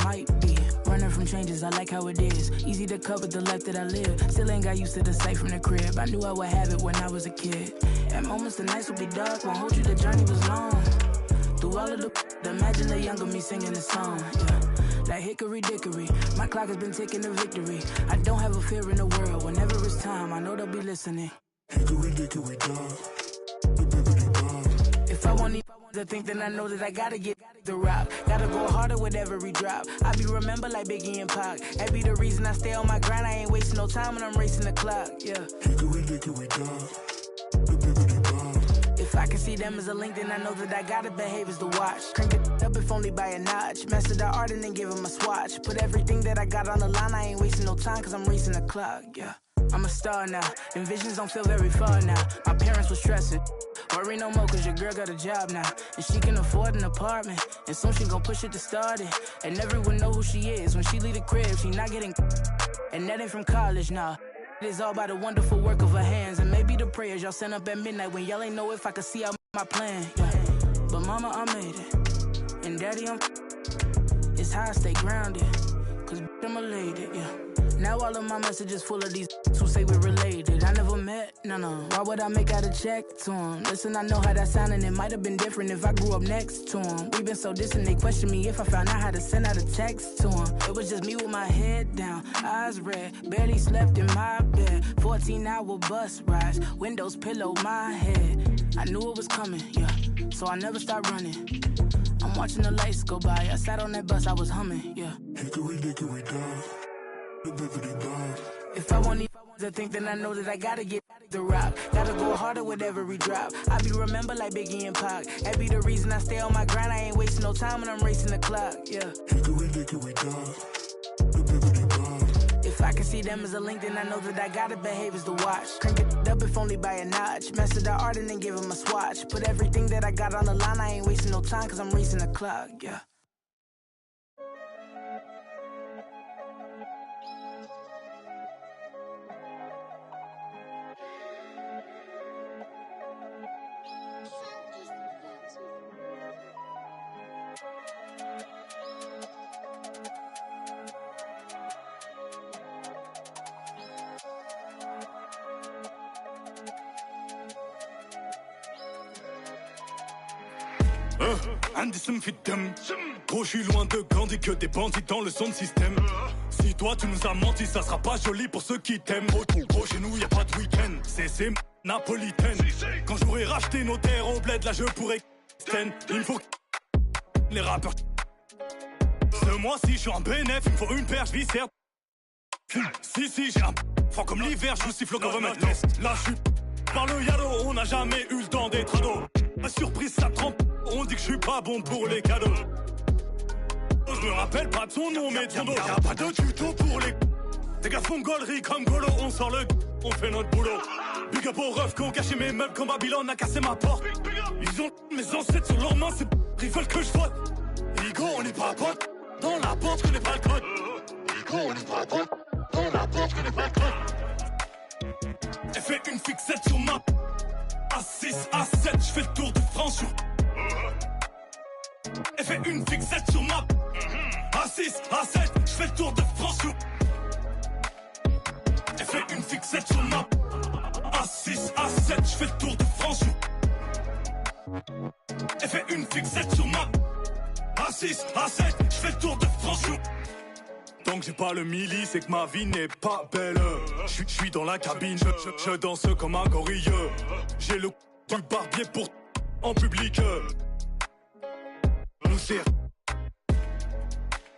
might be. Running from changes, I like how it is. Easy to cut with the life that I live. Still ain't got used to the sight from the crib. I knew I would have it when I was a kid. At moments the nights would be dark, won't hold you, the journey was long. Through all of the imagine the younger me singing the song, yeah. Like hickory dickory, my clock has been ticking to victory. I don't have a fear in the world, whenever it's time, I know they'll be listening. Hickory dickory dog, if I want to think, then I know that I gotta get the rock. Gotta go harder with every drop. I be remembered like Biggie and Pac. That be the reason I stay on my grind. I ain't wasting no time when I'm racing the clock, yeah. Hickory dickory dog. If I can see them as a link, then I know that I gotta behave as the watch. Crank it up if only by a notch. Master the art and then give him a swatch. Put everything that I got on the line. I ain't wasting no time cause I'm racing the clock, yeah. I'm a star now, and visions don't feel very far now. My parents were stressing, worry no more cause your girl got a job now. And she can afford an apartment, and soon she gon' push it to start it. And everyone know who she is, when she leave the crib, she not getting. And that ain't from college, nah. It is all by the wonderful work of her hands. And maybe the prayers y'all sent up at midnight when y'all ain't know if I could see out my plan, yeah. But mama, I made it, and daddy, it's how I stay grounded, cause I'm a lady, yeah. Now all of my messages full of these who say we're related. I never met, no. Why would I make out a check to him? Listen, I know how that sound and it might have been different if I grew up next to him. We been so distant, they question me if I found out how to send out a text to him. It was just me with my head down, eyes red, barely slept in my bed. 14-hour bus rides, windows pillow my head. I knew it was coming, yeah, so I never stopped running. I'm watching the lights go by, I sat on that bus, I was humming, yeah. Hickory dickory dog. If I want to think, then I know that I gotta get the rock. Gotta go harder with every drop. I be remembered like Biggie and Pac. That be the reason I stay on my grind. I ain't wasting no time when I'm racing the clock, yeah. Hickory dickory dog. If I can see them as a link, then I know that I gotta behave as the watch. Crank it up if only by a notch. Master the art and then give him a swatch. Put everything that I got on the line. I ain't wasting no time cause I'm racing the clock, yeah. Un des fit dem. Gros, je suis loin de Gandhi que des bandits dans le son système. Si toi tu nous as menti, ça sera pas joli pour ceux qui t'aiment. Gros, chez nous y a pas de week-end. C'est napolitaine. Quand j'aurai racheté nos terres au bled, là je pourrais il me faut les rappeurs. Ce mois-ci je suis en bénéf, il me faut une perche viscère. Si j'ai un franc comme l'hiver, je vous siffle au government test. Là je suis par le yalo, on n'a jamais eu le temps d'être ado. Ma surprise ça trempe, on dit que je suis pas bon pour les cadeaux. Je me rappelle pas de son nom mais de son dos. Y'a pas de tuto pour les des gars font gaulerie comme Golo, on sort le on fait notre boulot. Big up aux refs qui ont caché mes meubles quand Babylone a cassé ma porte. Ils ont mes ancêtres sur leurs mains, ils veulent que je vote. Igo, on n'est pas potes, dans la porte, je connais pas le code. Igo, on n'est pas potes, dans la porte, je connais pas le code. Elle fait une fixette sur ma A6, A7, je fais le tour de France sur. Elle fait une fixette sur ma A6, A7, je fais le tour de France sur. Elle fait une fixette sur ma A6, A7, je fais le tour de France sur. Elle fait une fixette sur ma A6, A7, je fais le tour de France sur. Tant que j'ai pas le milli, c'est que ma vie n'est pas belle. Je suis dans la cabine, je danse comme un gorille. J'ai le du barbier pour en public. Nous c'est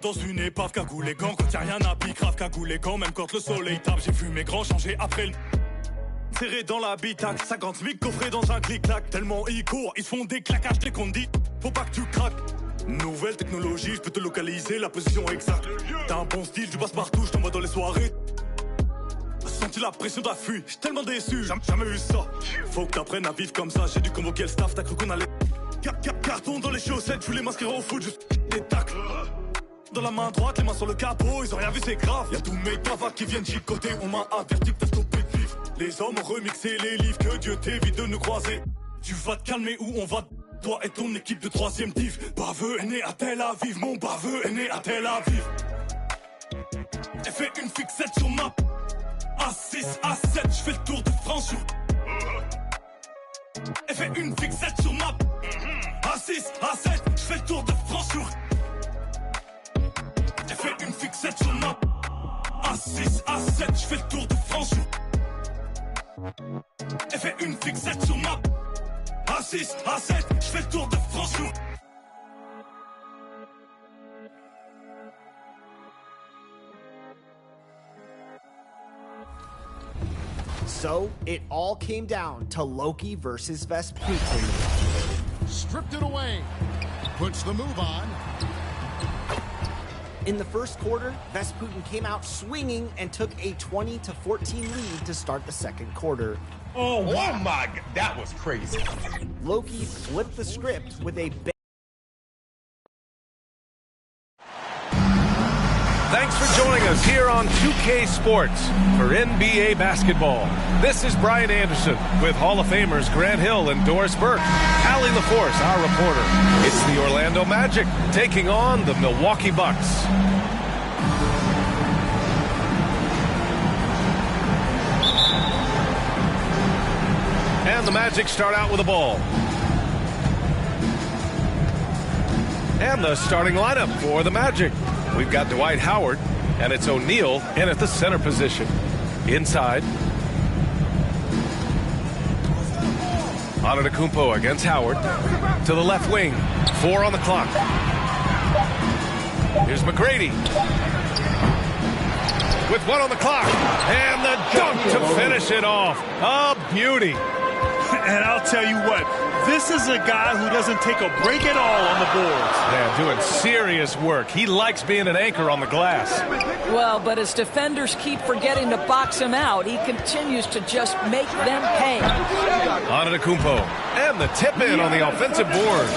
dans une épave, cagoule les gants, quand y'a rien à pique, grave cagoule les gants, même quand le soleil tape. J'ai vu mes grands changer après le serré dans l'habitacle, 50 000 coffrés dans un clic-clac. Tellement ils courent, ils se font des claquages dès qu'on dit faut pas que tu craques. Nouvelle technologie, je peux te localiser la position exacte. T'as un bon style, tu passes partout, je t'envoie dans les soirées. Senti la pression d'affût, j'suis tellement déçu, jamais vu ça. Faut que t'apprennes à vivre comme ça, j'ai dû convoquer le staff, t'as cru qu'on allait. Carton dans les chaussettes, je voulais m'inscrire au foot, juste des tacles. Dans la main droite, les mains sur le capot, ils ont rien vu, c'est grave. Y'a tous mes cavacs qui viennent chicoter, on m'a averti que t'as stoppé de vivre. Les hommes ont remixé les livres, que Dieu t'évite de nous croiser. Tu vas te calmer ou on va Toi et ton équipe de 3e div. Baveux est né à Tel Aviv. Mon baveux est né à Tel Aviv. Elle fait une fixette sur ma A6, A7, je fais le tour de France sur. Elle fait une fixette sur ma A6, A7, je fais le tour de France sur. Elle fait une fixette sur ma A6, A7, je fais le tour de France sur. Elle fait une fixette sur ma A6, A7, je fais le tour de France sur. So, it all came down to Loki versus Vesputin. Stripped it away. Puts the move on. In the first quarter, Vesputin came out swinging and took a 20-14 lead to start the second quarter. Oh my God, that was crazy. Loki flipped the script with a Thanks for joining us here on 2K Sports for NBA basketball. This is Brian Anderson with Hall of Famers Grant Hill and Doris Burke. Allie LaForce, our reporter. It's the Orlando Magic taking on the Milwaukee Bucks. And the Magic start out with a ball. And the starting lineup for the Magic. We've got Dwight Howard, and it's O'Neal in at the center position. Inside. Antetokounmpo against Howard. To the left wing. 4 on the clock. Here's McGrady. With 1 on the clock. And the dunk to finish it off. A beauty. And I'll tell you what, this is a guy who doesn't take a break at all on the boards. Yeah, doing serious work. He likes being an anchor on the glass. Well, but as defenders keep forgetting to box him out, he continues to just make them pay. Antetokounmpo, and the tip-in on the offensive board.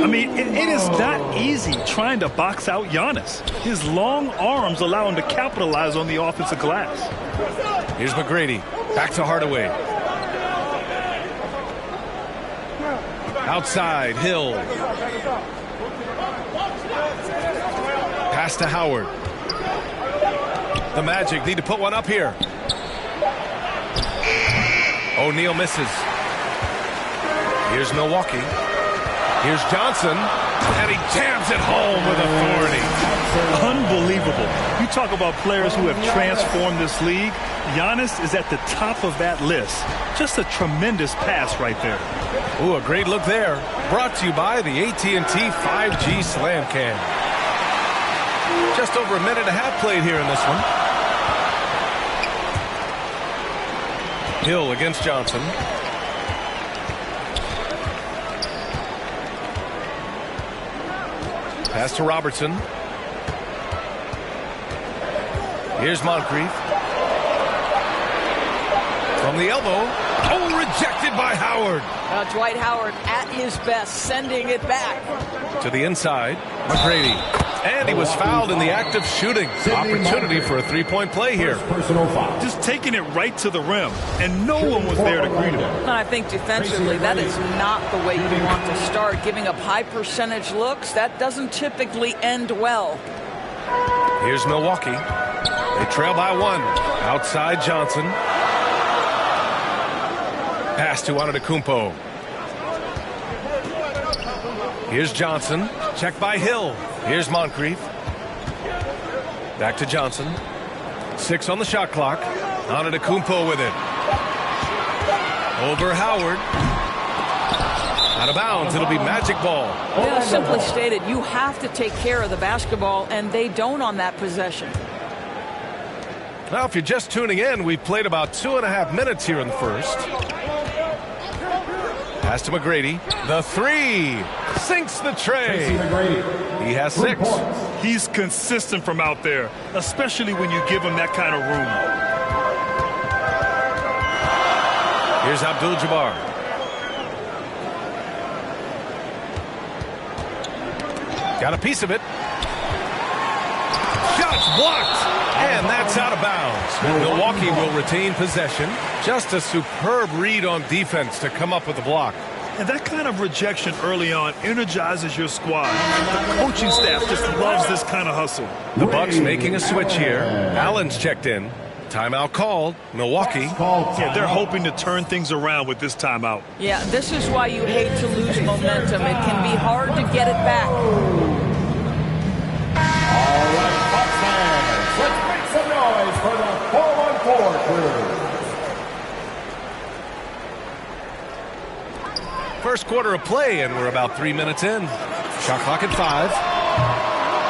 I mean, it is not easy trying to box out Giannis. His long arms allow him to capitalize on the offensive glass. Here's McGrady, back to Hardaway. Outside, Hill. Pass to Howard. The Magic need to put one up here. O'Neal misses. Here's Milwaukee. Here's Johnson. And he jams it home with authority. Unbelievable. You talk about players who have transformed this league. Giannis is at the top of that list. Just a tremendous pass right there. Ooh, a great look there. Brought to you by the AT&T 5G Slam Cam. Just over a minute and a half played here in this one. Hill against Johnson. Pass to Robertson. Here's Moncrief. From the elbow. Oh, rejected by Howard. Dwight Howard at his best, sending it back. To the inside, McGrady. And he was fouled in the act of shooting. Opportunity for a three-point play here. Just taking it right to the rim, and no one was there to greet him. I think defensively, that is not the way you want to start. Giving up high percentage looks, that doesn't typically end well. Here's Milwaukee. They trail by 1. Outside Johnson. Pass to Antetokounmpo. Here's Johnson. Check by Hill. Here's Moncrief. Back to Johnson. 6 on the shot clock. Antetokounmpo with it. Over Howard. Out of bounds. It'll be Magic ball. Yeah, simply stated, you have to take care of the basketball, and they don't on that possession. Now, if you're just tuning in, we've played about 2.5 minutes here in the first. Pass to McGrady. The 3. Sinks the tray. He has 6. He's consistent from out there, especially when you give him that kind of room. Here's Abdul-Jabbar. Got a piece of it. Shots blocked. And that's out of bounds. Milwaukee will retain possession. Just a superb read on defense to come up with the block. And that kind of rejection early on energizes your squad. The coaching staff just loves this kind of hustle. The Bucks making a switch here. Allen's checked in. Timeout called. Milwaukee. Yeah, they're hoping to turn things around with this timeout. Yeah, this is why you hate to lose momentum. It can be hard to get it back. All right, Bucks fans, let's make some noise for the 4-on-4 crew. First quarter of play, and we're about 3 minutes in. Shot clock at 5.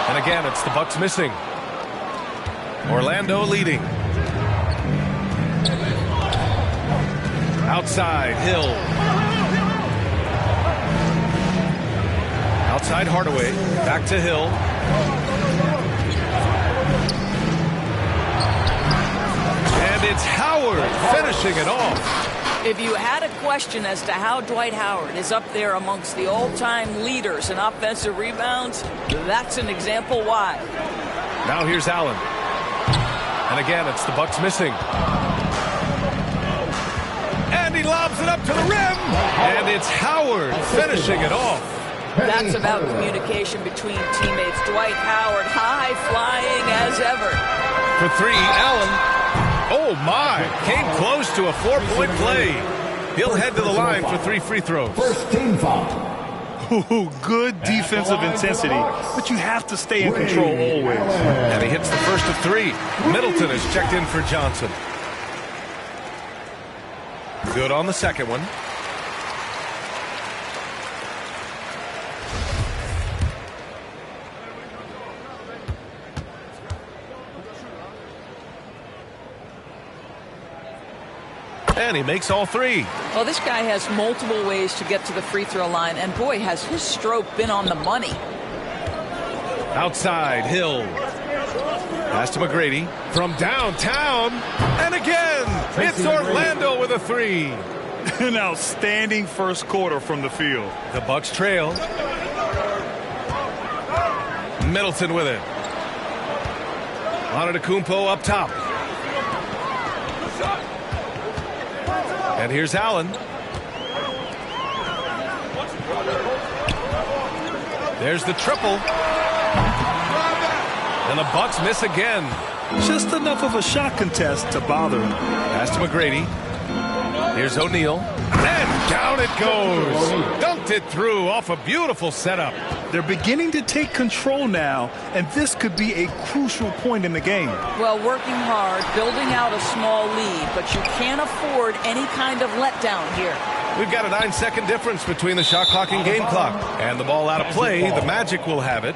And again, it's the Bucks missing. Orlando leading. Outside, Hill. Outside, Hardaway. Back to Hill. And it's Howard finishing it off. If you had a question as to how Dwight Howard is up there amongst the all-time leaders in offensive rebounds, that's an example why. Now here's Allen. And again, it's the Bucks missing. And he lobs it up to the rim. And it's Howard finishing it off. That's about communication between teammates. Dwight Howard high flying as ever. For 3, Allen. Oh my, came close to a 4-point play. He'll head to the line for 3 free throws. First team foul. Ooh, good defensive intensity, but you have to stay in control always. And he hits the first of 3. Middleton is checked in for Johnson. Good on the second one. And he makes all 3. Well, this guy has multiple ways to get to the free throw line, and boy, has his stroke been on the money. Outside, Hill. Pass to McGrady from downtown. And again, it's Orlando with a 3. An outstanding first quarter from the field. The Bucks trail. Middleton with it. Antetokounmpo up top. And here's Allen. There's the triple. And the Bucks miss again. Just enough of a shot contest to bother him. Pass to McGrady. Here's O'Neal. And down it goes. Dunked it through off a beautiful setup. They're beginning to take control now, and this could be a crucial point in the game. Well, working hard, building out a small lead, but you can't afford any kind of letdown here. We've got a 9-second difference between the shot clock and game clock. And the ball out of play, the Magic will have it.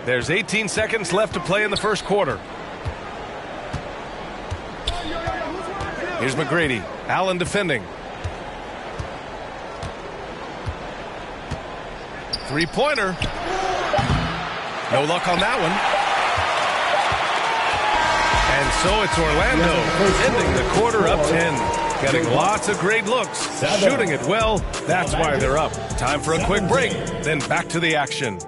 There's 18 seconds left to play in the first quarter. Here's McGrady. Allen defending. 3-pointer. No luck on that one. And so it's Orlando ending the quarter up 10. Getting lots of great looks. Shooting it well. That's why they're up. Time for a quick break. Then back to the action.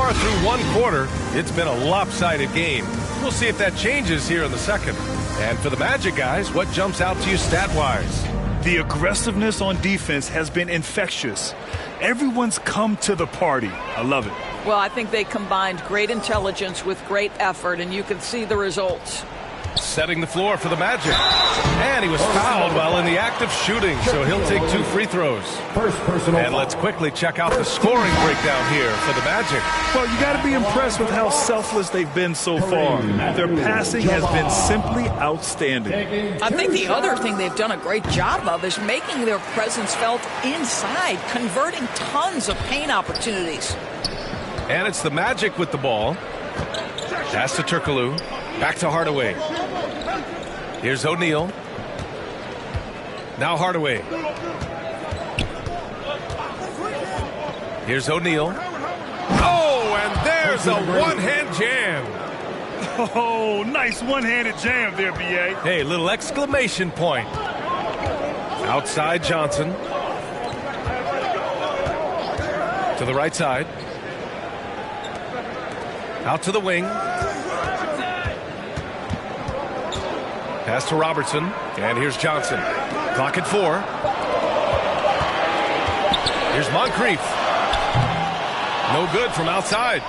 Through one quarter, it's been a lopsided game. We'll see if that changes here in the second. And for the Magic guys, what jumps out to you stat-wise? The aggressiveness on defense has been infectious. Everyone's come to the party. I love it. Well, I think they combined great intelligence with great effort, and you can see the results. Setting the floor for the Magic. And he was fouled while in the act of shooting, so he'll take 2 free throws. And let's quickly check out the scoring breakdown here for the Magic. Well, you got to be impressed with how selfless they've been so far. Their passing has been simply outstanding. I think the other thing they've done a great job of is making their presence felt inside, converting tons of paint opportunities. And it's the Magic with the ball. Pass to Turkoglu. Back to Hardaway. Here's O'Neal. Now Hardaway. Here's O'Neal. Oh, and there's a one-hand jam. Oh, nice one-handed jam there, B.A. Hey, little exclamation point. Outside Johnson. To the right side. Out to the wing. Pass to Robertson. And here's Johnson. Clock at 4. Here's Moncrief. No good from outside.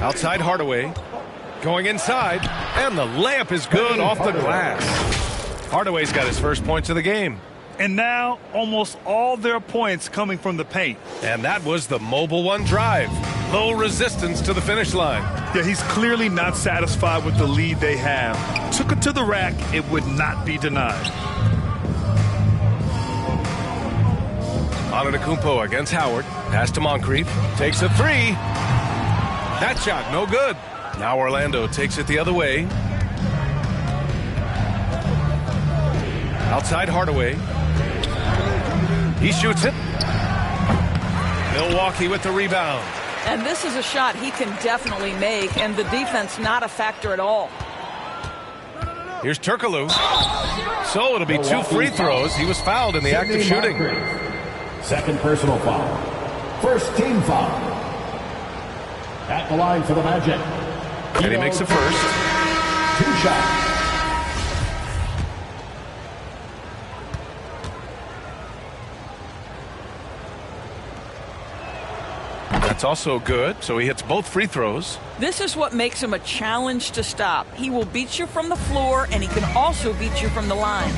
Outside Hardaway. Going inside. And the layup is good off the glass. Hardaway's got his first points of the game. And now almost all their points coming from the paint. And that was the Mobile One drive. Low resistance to the finish line. Yeah, he's clearly not satisfied with the lead they have. Took it to the rack. It would not be denied. Antetokounmpo against Howard. Pass to Moncrief. Takes a 3. That shot, no good. Now Orlando takes it the other way. Outside Hardaway. He shoots it. Milwaukee with the rebound. And this is a shot he can definitely make, and the defense not a factor at all. Here's Turkoglu. So it'll be 2 free throws. He was fouled in the act of shooting. Second personal foul. First team foul. At the line for the Magic. And he makes the first. 2 shots. That's also good. So he hits both free throws. This is what makes him a challenge to stop. He will beat you from the floor, and he can also beat you from the line.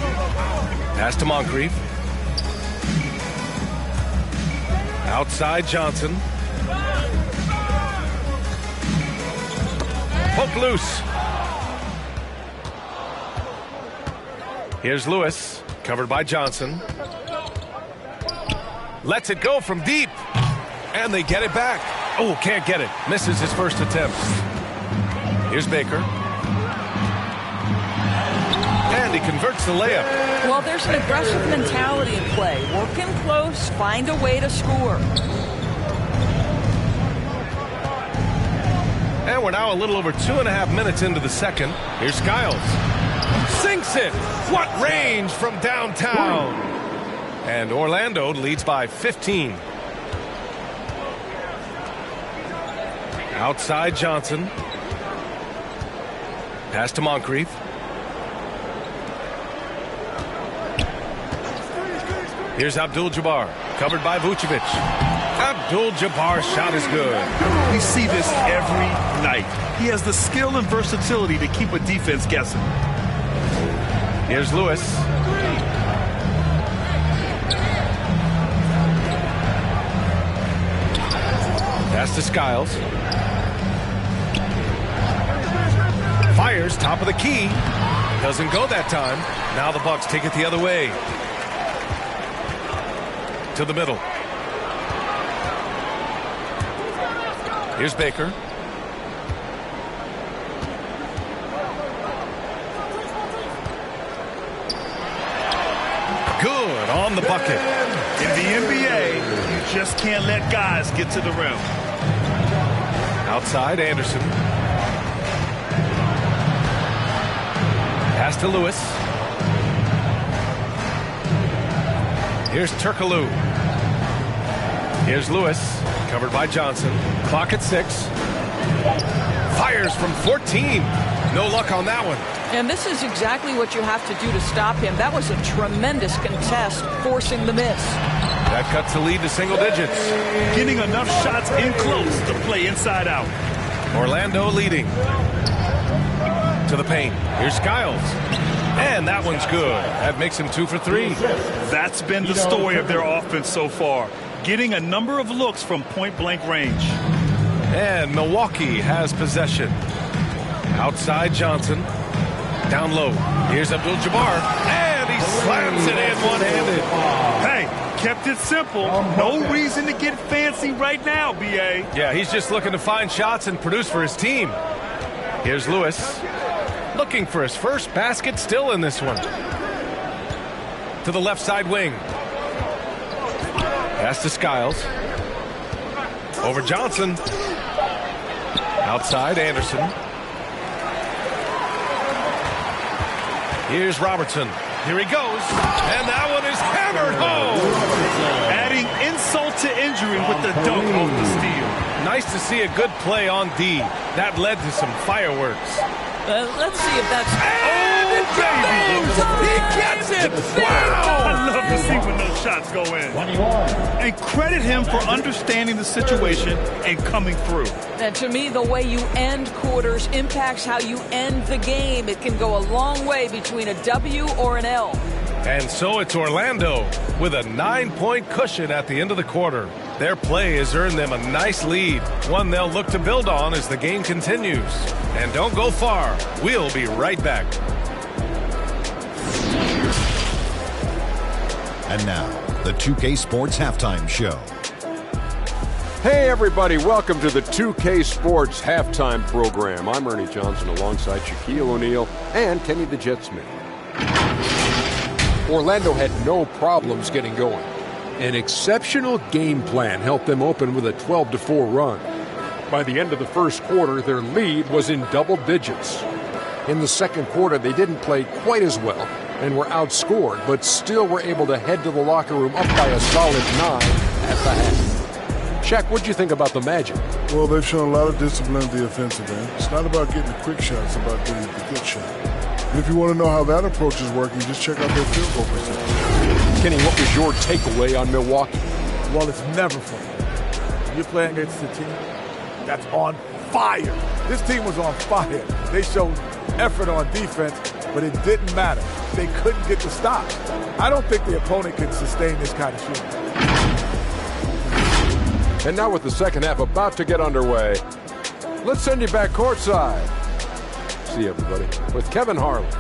Pass to Moncrief. Outside Johnson. Poke loose. Here's Lewis, covered by Johnson. Lets it go from deep. And they get it back. Oh, can't get it. Misses his first attempt. Here's Baker. And he converts the layup. Well, there's an aggressive mentality in play. Work him close, find a way to score. And we're now a little over 2.5 minutes into the second. Here's Skiles. Sinks it. What range from downtown. And Orlando leads by 15. Outside Johnson. Pass to Moncrief. Here's Abdul-Jabbar, covered by Vucevic. Abdul-Jabbar's shot is good. We see this every night. He has the skill and versatility to keep a defense guessing. Here's Lewis. Pass to Skiles. Fires, top of the key. Doesn't go that time. Now the Bucks take it the other way. To the middle. Here's Baker. Good on the bucket. In the NBA, you just can't let guys get to the rim. Outside Anderson. Pass to Lewis. Here's Turkoglu. Here's Lewis, covered by Johnson. Clock at 6. Fires from 14. No luck on that one. And this is exactly what you have to do to stop him. That was a tremendous contest, forcing the miss. That cuts the lead to single digits. Getting enough shots in close to play inside out. Orlando leading. To the paint. Here's Skiles. And that one's good. That makes him 2 for 3. That's been the story of their offense so far. Getting a number of looks from point-blank range. And Milwaukee has possession. Outside Johnson. Down low. Here's Abdul-Jabbar. And he slams it in one-handed. Hey, kept it simple. No reason to get fancy right now, B.A. Yeah, he's just looking to find shots and produce for his team. Here's Lewis. Looking for his first basket still in this one. To the left side wing. Pass to Skiles. Over Johnson. Outside, Anderson. Here's Robertson. Here he goes. And that one is hammered home. Adding insult to injury with the dunk off the steal. Nice to see a good play on D. That led to some fireworks. Let's see if that's... Oh, baby! He gets it! Wow! I love to see when those shots go in. 21. And credit him for understanding the situation and coming through. And to me, the way you end quarters impacts how you end the game. It can go a long way between a W or an L. And so it's Orlando with a 9-point cushion at the end of the quarter. Their play has earned them a nice lead, one they'll look to build on as the game continues. And don't go far. We'll be right back. And now, the 2K Sports Halftime Show. Hey everybody, welcome to the 2K Sports Halftime Program. I'm Ernie Johnson alongside Shaquille O'Neal and Kenny the Jet Smith. Orlando had no problems getting going. An exceptional game plan helped them open with a 12-4 run. By the end of the first quarter, their lead was in double digits. In the second quarter, they didn't play quite as well and were outscored, but still were able to head to the locker room up by a solid 9 at the half. Shaq, what'd you think about the Magic? Well, they've shown a lot of discipline at the offensive end. It's not about getting the quick shot, it's about getting the good shot. And if you want to know how that approach is working, just check out their field goal percentage. Kenny, what was your takeaway on Milwaukee? Well, it's never fun. You're playing against a team that's on fire. This team was on fire. They showed effort on defense, but it didn't matter. They couldn't get the stops. I don't think the opponent can sustain this kind of shooting. And now with the second half about to get underway, let's send you back courtside. See you, everybody, with Kevin Harlan.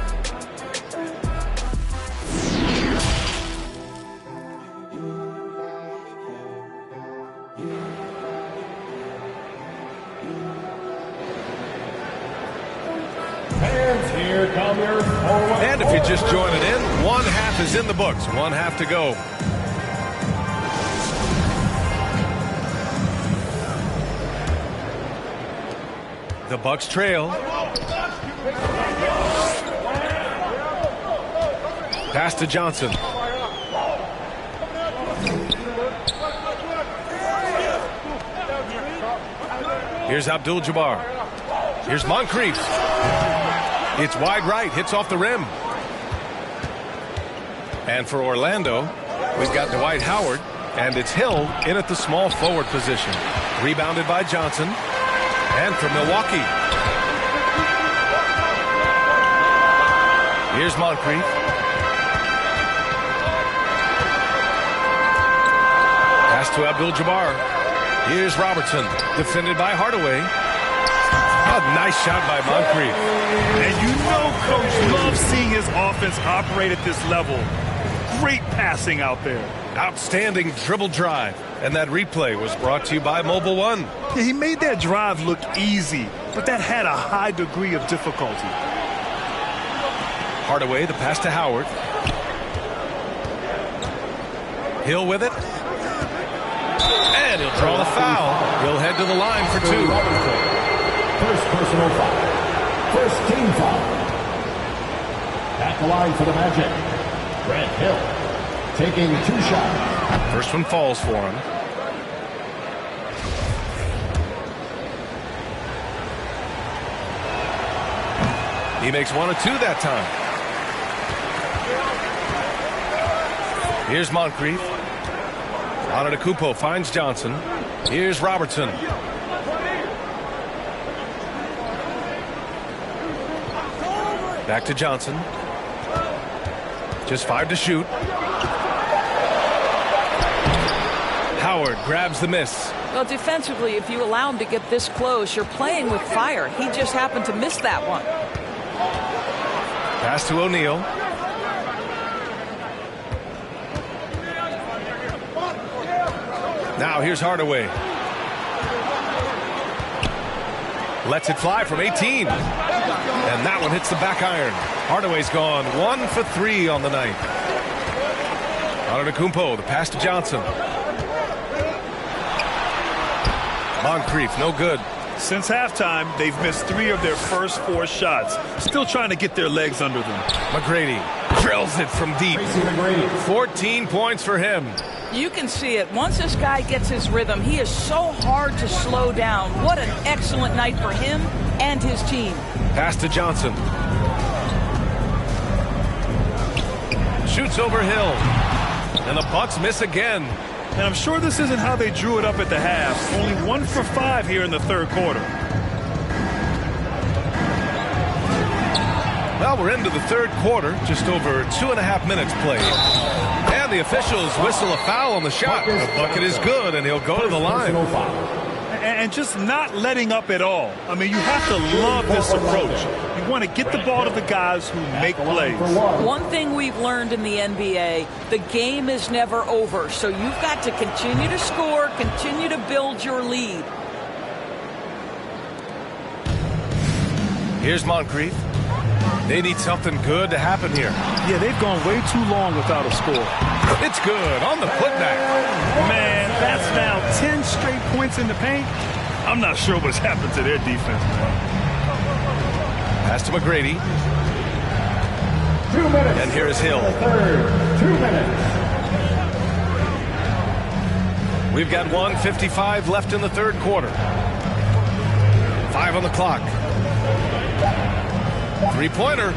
And if you're just joining in, one half is in the books. One half to go. The Bucks trail. Pass to Johnson. Here's Abdul-Jabbar. Here's Moncrief. It's wide right, hits off the rim. And for Orlando, we've got Dwight Howard, and it's Hill in at the small forward position. Rebounded by Johnson. And for Milwaukee, here's Moncrief. Pass to Abdul-Jabbar. Here's Robertson, defended by Hardaway. A nice shot by Moncrief. And you know Coach loves seeing his offense operate at this level. Great passing out there. Outstanding dribble drive. And that replay was brought to you by Mobile One. Yeah, he made that drive look easy, but that had a high degree of difficulty. Hardaway, the pass to Howard. Hill with it. And he'll draw the foul. He'll head to the line for two. First personal foul. First team foul. At the line for the Magic, Grant Hill taking 2 shots. First one falls for him. He makes 1 of 2 that time. Here's Moncrief. Antetokounmpo finds Johnson. Here's Robertson. Back to Johnson. Just 5 to shoot. Howard grabs the miss. Well, defensively, if you allow him to get this close, you're playing with fire. He just happened to miss that one. Pass to O'Neal. Now here's Hardaway. Lets it fly from 18. And that one hits the back iron. Hardaway's gone 1 for 3 on the night. Antetokounmpo, the pass to Johnson. Moncrief, no good. Since halftime, they've missed 3 of their first 4 shots. Still trying to get their legs under them. McGrady drills it from deep. 14 points for him. You can see it. Once this guy gets his rhythm, he is so hard to slow down. What an excellent night for him and his team. Pass to Johnson. Shoots over Hill. And the Bucks miss again. And I'm sure this isn't how they drew it up at the half. Only 1 for 5 here in the third quarter. Well, we're into the third quarter. Just over 2.5 minutes played. And the officials whistle a foul on the shot. The bucket is good, and he'll go to the line. And just not letting up at all. I mean, you have to love this approach. You want to get the ball to the guys who make plays. One thing we've learned in the NBA, the game is never over. So you've got to continue to score, continue to build your lead. Here's Moncrief. They need something good to happen here. Yeah, they've gone way too long without a score. It's good on the putback. Man, that's now 10 straight points in the paint. I'm not sure what's happened to their defense, man. Pass to McGrady. 2 minutes. And here is Hill. 2 minutes. We've got 1:55 left in the third quarter. 5 on the clock. 3-pointer.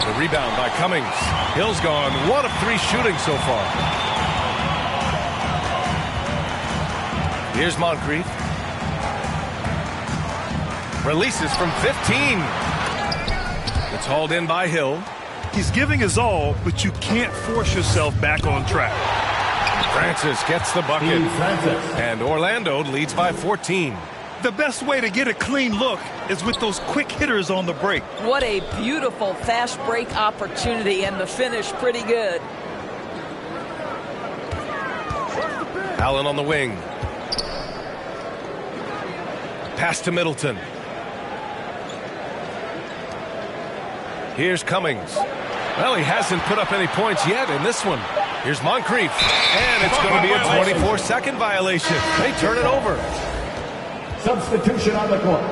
The rebound by Cummings. Hill's gone 1 of 3 shooting so far. Here's Moncrief. Releases from 15. It's hauled in by Hill. He's giving his all, but you can't force yourself back on track. Francis gets the bucket. And Orlando leads by 14. The best way to get a clean look is with those quick hitters on the break. What a beautiful fast break opportunity, and the finish pretty good. Allen on the wing. Pass to Middleton. Here's Cummings. Well, he hasn't put up any points yet in this one. Here's Moncrief. And it's going to be a 24-second violation. They turn it over. Substitution on the court.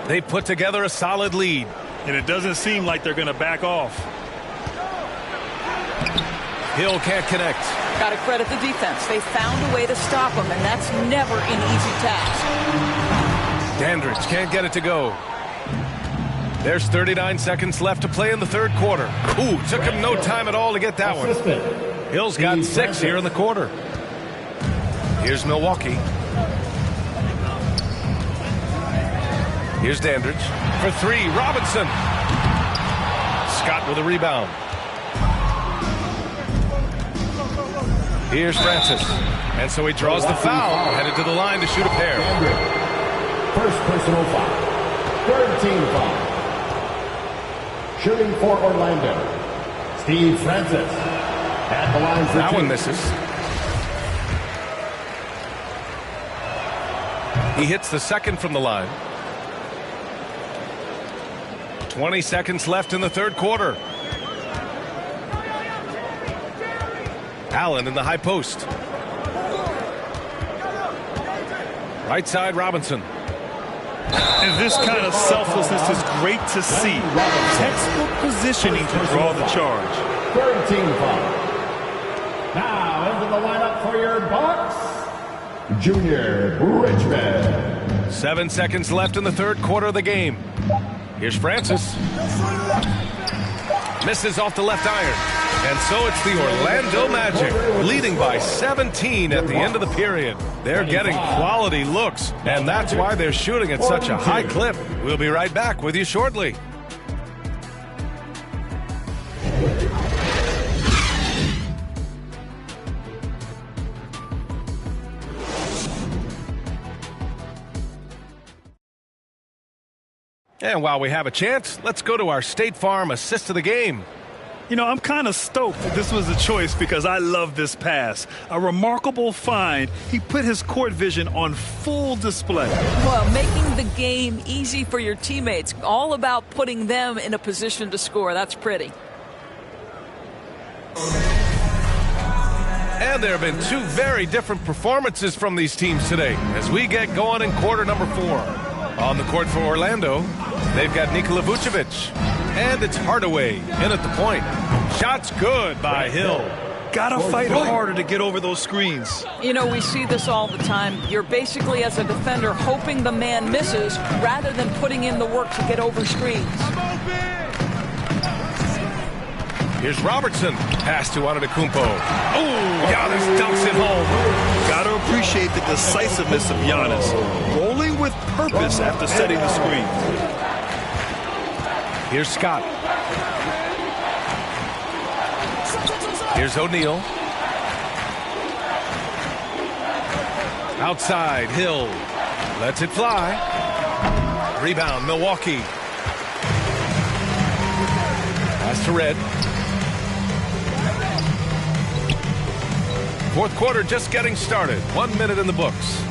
They put together a solid lead. And it doesn't seem like they're going to back off. Hill can't connect. Got to credit the defense. They found a way to stop him, and that's never an easy task. Dandridge can't get it to go. There's 39 seconds left to play in the third quarter. Ooh, took him no time at all to get that one. Hill's got 6 here in the quarter. Here's Milwaukee. Here's Dandridge. For 3, Robinson. Scott with a rebound. Here's Francis. And so he draws the foul, headed to the line to shoot a pair. First personal foul. Third team foul. Shooting for Orlando, Steve Francis. At the line for that 2. One misses. He hits the second from the line. 20 seconds left in the third quarter. Allen in the high post. Right side, Robinson. And this kind of selflessness is great to see. Textbook positioning to draw the charge. Third team foul. Now into the lineup for your Bucks, Junior Richmond. 7 seconds left in the third quarter of the game. Here's Francis. Misses off the left iron. And so it's the Orlando Magic leading by 17 at the end of the period. They're getting quality looks, and that's why they're shooting at such a high clip. We'll be right back with you shortly. And while we have a chance, let's go to our State Farm assist of the game. You know, I'm kind of stoked that this was a choice because I love this pass. A remarkable find. He put his court vision on full display. Well, making the game easy for your teammates. All about putting them in a position to score. That's pretty. And there have been two very different performances from these teams today as we get going in quarter number 4. On the court for Orlando, they've got Nikola Vucevic. And it's Hardaway in at the point. Shot's good by Hill. Gotta fight harder to get over those screens. You know, we see this all the time. You're basically, as a defender, hoping the man misses rather than putting in the work to get over screens. Here's Robertson. Pass to Antetokounmpo. Oh, Giannis dumps it home. Gotta appreciate the decisiveness of Giannis. Rolling with purpose after setting the screen. Here's Scott. Here's O'Neal. Outside, Hill. Lets it fly. Rebound, Milwaukee. Pass to Red. Fourth quarter just getting started. 1 minute in the books.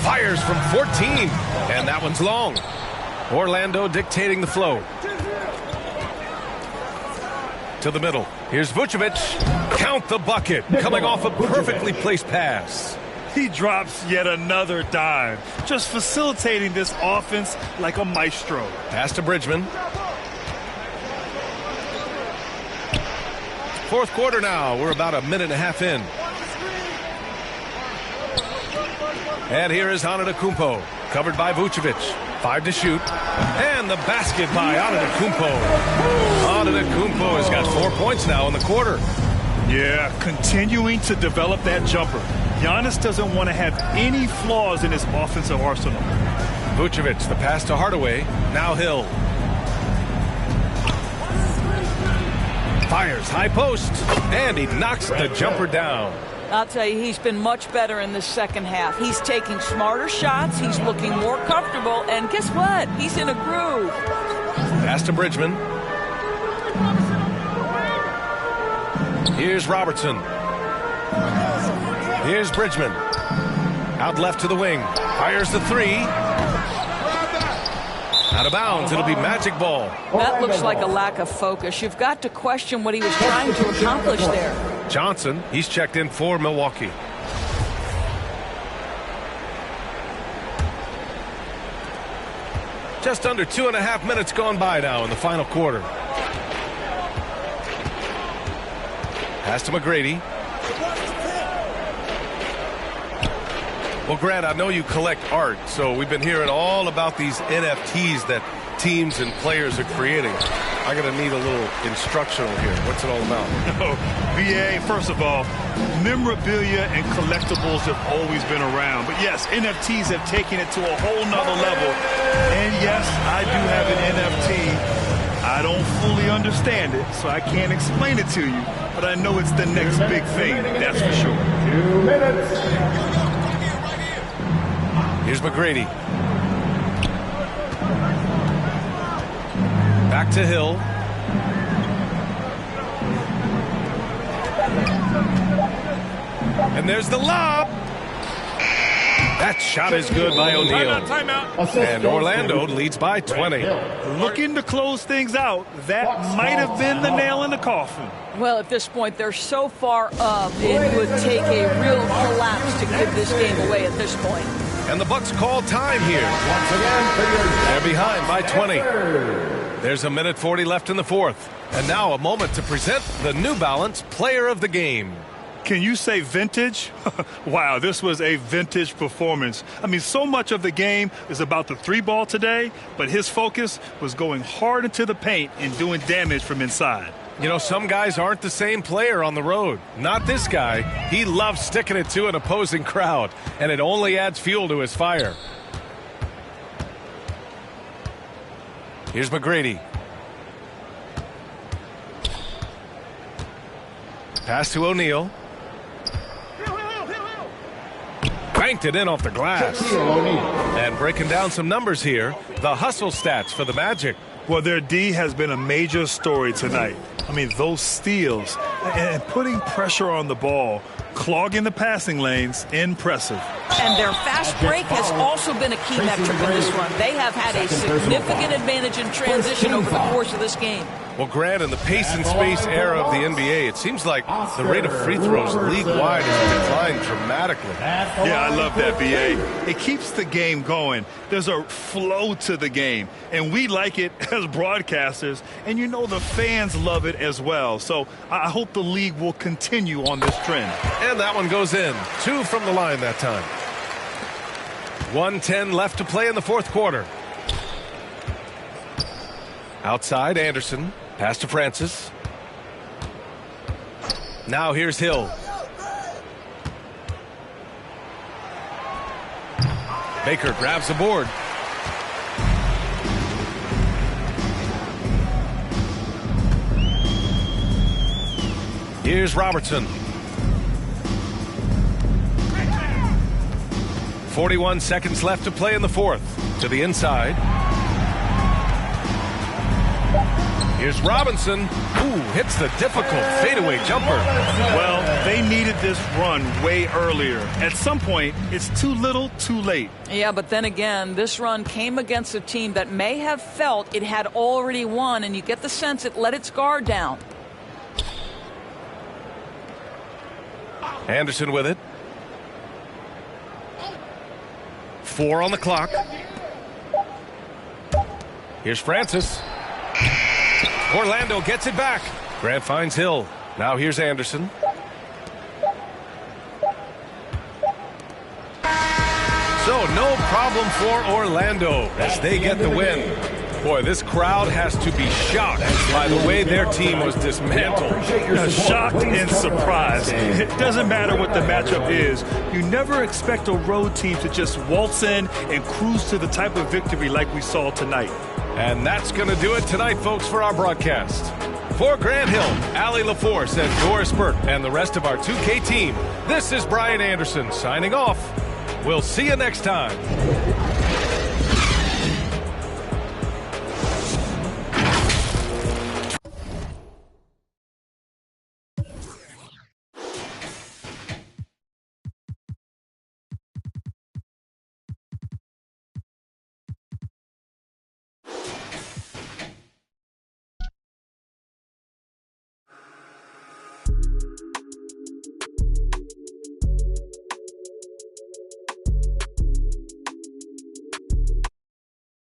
Fires from 14. And that one's long. Orlando dictating the flow. To the middle. Here's Vucevic. Count the bucket. Coming off a perfectly placed pass. He drops yet another dime. Just facilitating this offense like a maestro. Pass to Bridgman. Fourth quarter now. We're about a minute and a half in. And here is Antetokounmpo. Covered by Vucevic. 5 to shoot. And the basket by Antetokounmpo. Antetokounmpo has got 4 points now in the quarter. Yeah, continuing to develop that jumper. Giannis doesn't want to have any flaws in his offensive arsenal. Vucevic, the pass to Hardaway. Now Hill. Fires high post. And he knocks the jumper down. I'll tell you, he's been much better in the second half. He's taking smarter shots. He's looking more comfortable. And guess what? He's in a groove. Pass to Bridgman. Here's Robertson. Here's Bridgman. Out left to the wing. Fires the 3. Out of bounds. It'll be magic ball. That looks like a lack of focus. You've got to question what he was trying to accomplish there. Johnson, he's checked in for Milwaukee. Just under 2.5 minutes gone by now in the final quarter. Pass to McGrady. Well, Grant, I know you collect art, so we've been hearing all about these NFTs that teams and players are creating. I'm going to need a little instructional here. What's it all about? VA, first of all, memorabilia and collectibles have always been around. But yes, NFTs have taken it to a whole nother level. And yes, I do have an NFT. I don't fully understand it, so I can't explain it to you. But I know it's the next big thing, that's for sure. 2 minutes. Here's McGrady. Back to Hill. And there's the lob. That shot is good by O'Neal. And Orlando leads by 20. Looking to close things out. That might have been the nail in the coffin. Well, at this point, they're so far up, it would take a real collapse to give this game away at this point. And the Bucks call time here. They're behind by 20. There's 1:40 left in the fourth. And now a moment to present the New Balance Player of the Game. Can you say vintage? Wow, this was a vintage performance. I mean, so much of the game is about the 3-ball today, but his focus was going hard into the paint and doing damage from inside. You know, some guys aren't the same player on the road. Not this guy. He loves sticking it to an opposing crowd, and it only adds fuel to his fire. Here's McGrady. Pass to O'Neal. Banked it in off the glass. And breaking down some numbers here, the hustle stats for the Magic. Well, their D has been a major story tonight. I mean, those steals and putting pressure on the ball, clogging the passing lanes, impressive. And their fast break has also been a key metric in this run. They have had a significant advantage in transition over the course of this game. Well, Grant, in the pace and space era of the NBA, it seems like the rate of free throws league-wide has declined dramatically. Yeah, I love that, B.A. It keeps the game going. There's a flow to the game, and we like it as broadcasters, and you know the fans love it as well. So I hope the league will continue on this trend. And that one goes in. 2 from the line that time. 1:10 left to play in the fourth quarter. Outside, Anderson. Pass to Francis. Now here's Hill. Baker grabs the board. Here's Robertson. 41 seconds left to play in the fourth. To the inside. Here's Robinson. Ooh, hits the difficult fadeaway jumper. Well, they needed this run way earlier. At some point, it's too little, too late. Yeah, but then again, this run came against a team that may have felt it had already won, and you get the sense it let its guard down. Anderson with it. 4 on the clock. Here's Francis. Orlando gets it back. Grant finds Hill. Now here's Anderson. So no problem for Orlando as they get the win. Boy, this crowd has to be shocked by the way their team was dismantled. Shocked and surprised. It doesn't matter what the matchup is. You never expect a road team to just waltz in and cruise to the type of victory like we saw tonight. And that's going to do it tonight, folks, for our broadcast. For Grant Hill, Allie LaForce, and Doris Burke, and the rest of our 2K team, this is Brian Anderson signing off. We'll see you next time.